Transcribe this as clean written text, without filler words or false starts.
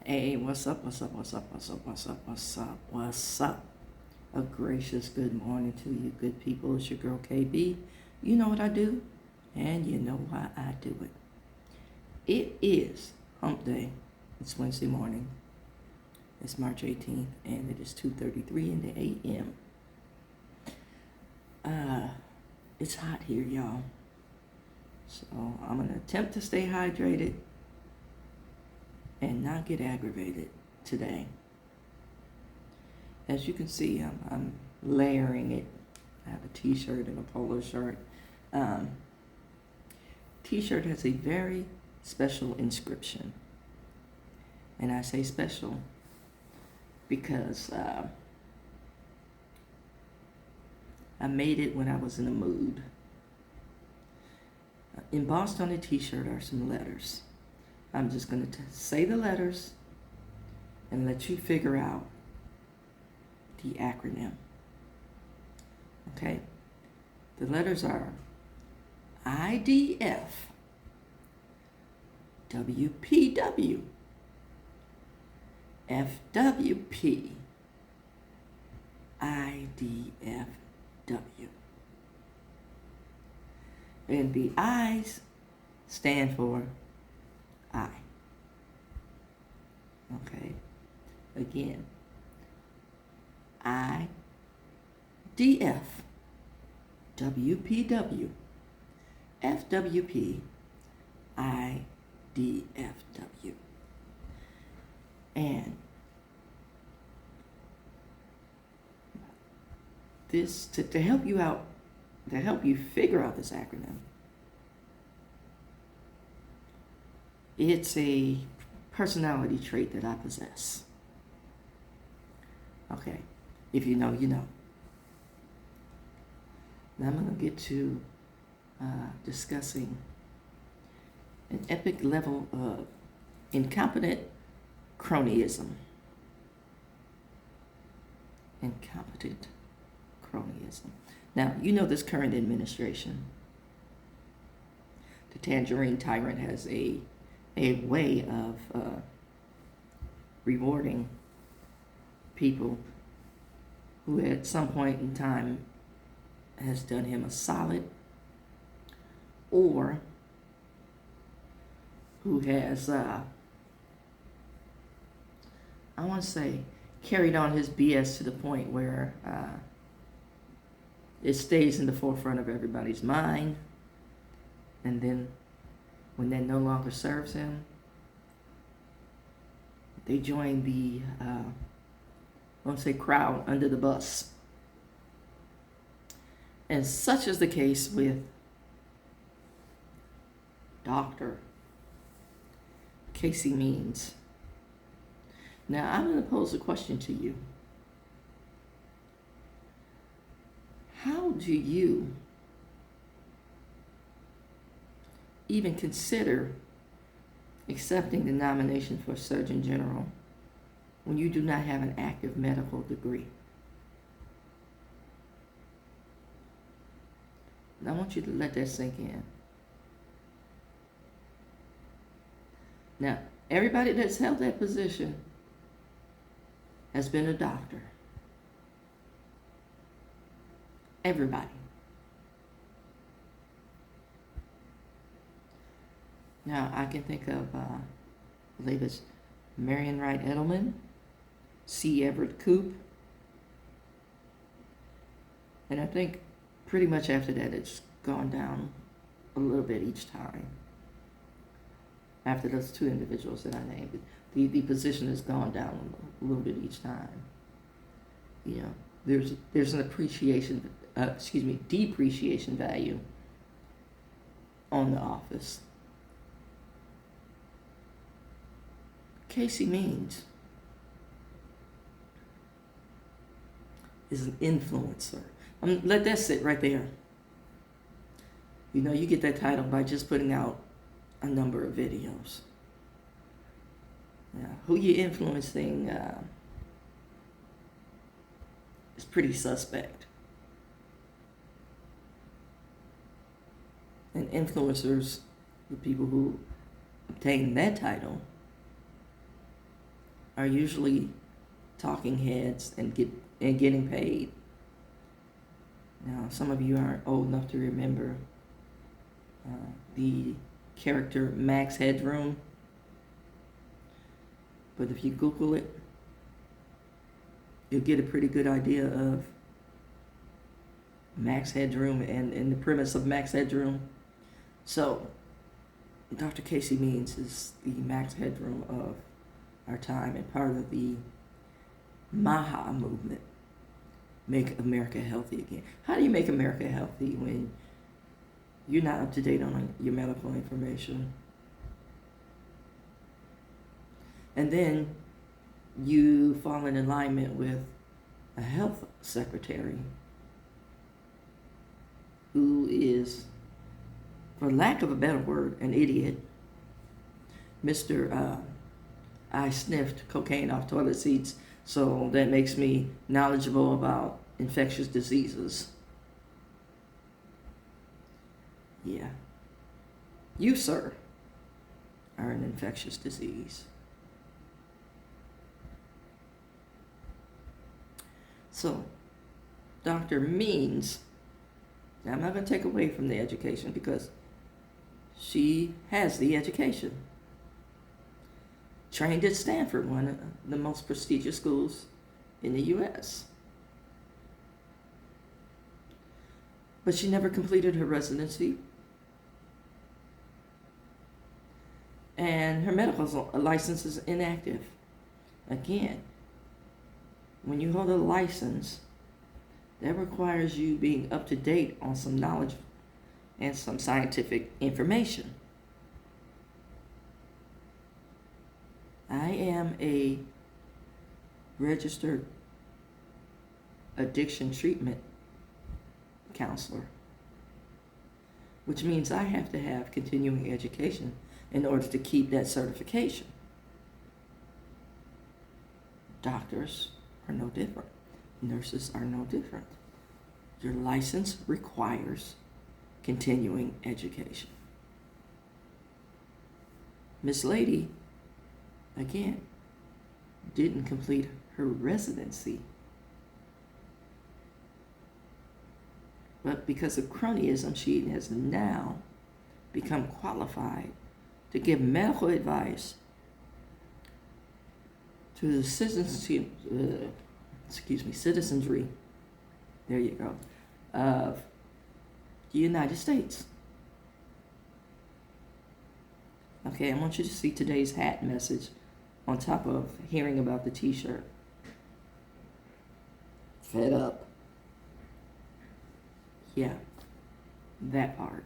Hey, what's up, what's up, what's up, what's up, what's up, what's up, what's up? A gracious good morning to you good people. It's your girl KB. You know what I do, and you know why I do it. It is hump day. It's Wednesday morning. It's March 18th, and it is 2:33 in the a.m. It's hot here, y'all. So I'm going to attempt to stay hydrated and not get aggravated today. As you can see, I'm layering it. I have a t-shirt and a polo shirt. T-shirt has a very special inscription. And I say special because I made it when I was in a mood. Embossed on the t-shirt are some letters. I'm just going to say the letters and let you figure out the acronym. Okay? The letters are IDF, WPW, FWP, IDFW. And the I's stand for I. Okay? Again. IDF, WPW, FWP, IDFW. And this, to help you out, to help you figure out this acronym, it's a personality trait that I possess. Okay, if you know, you know. Now I'm going to get to discussing an epic level of incompetent cronyism. Incompetent cronyism. Now, you know this current administration. The Tangerine Tyrant has a way of rewarding people who at some point in time has done him a solid, or who has, I want to say, carried on his BS to the point where it stays in the forefront of everybody's mind, and then when that no longer serves him, they join the, I want to say, crowd under the bus. And such is the case with Dr. Casey Means. Now, I'm going to pose a question to you. How do you even consider accepting the nomination for Surgeon General when you do not have an active medical degree? And I want you to let that sink in. Now, everybody that's held that position has been a doctor. Everybody. Now, I can think of, I believe it's Marion Wright Edelman, C. Everett Koop, and I think pretty much after that it's gone down a little bit each time. After those two individuals that I named, the position has gone down a little bit each time. You know, there's an depreciation value on the office. Casey Means is an influencer. Let that sit right there. You know, you get that title by just putting out a number of videos. Now, who you influencing is pretty suspect. And influencers, the people who obtain that title, are usually talking heads and getting paid. Now, some of you aren't old enough to remember the character Max Headroom, but if you Google it, you'll get a pretty good idea of Max Headroom and the premise of Max Headroom. So, Dr. Casey Means is the Max Headroom of our time and part of the MAHA movement. Make America healthy again. How do you make America healthy when you're not up to date on your medical information? And then you fall in alignment with a health secretary who is, for lack of a better word, an idiot. Mr. I sniffed cocaine off toilet seats, so that makes me knowledgeable about infectious diseases. Yeah. You, sir, are an infectious disease. So, Dr. Means, now I'm not going to take away from the education because she has the education. Trained at Stanford, one of the most prestigious schools in the U.S. But she never completed her residency. And her medical license is inactive. Again, when you hold a license, that requires you being up to date on some knowledge and some scientific information. I am a registered addiction treatment counselor, which means I have to have continuing education in order to keep that certification. Doctors are no different. Nurses are no different. Your license requires continuing education. Miss Lady, again, didn't complete her residency. But because of cronyism, she has now become qualified to give medical advice to the citizenry, there you go, of the United States. Okay, I want you to see today's hat message on top of hearing about the t-shirt. Fed up. Yeah, that part.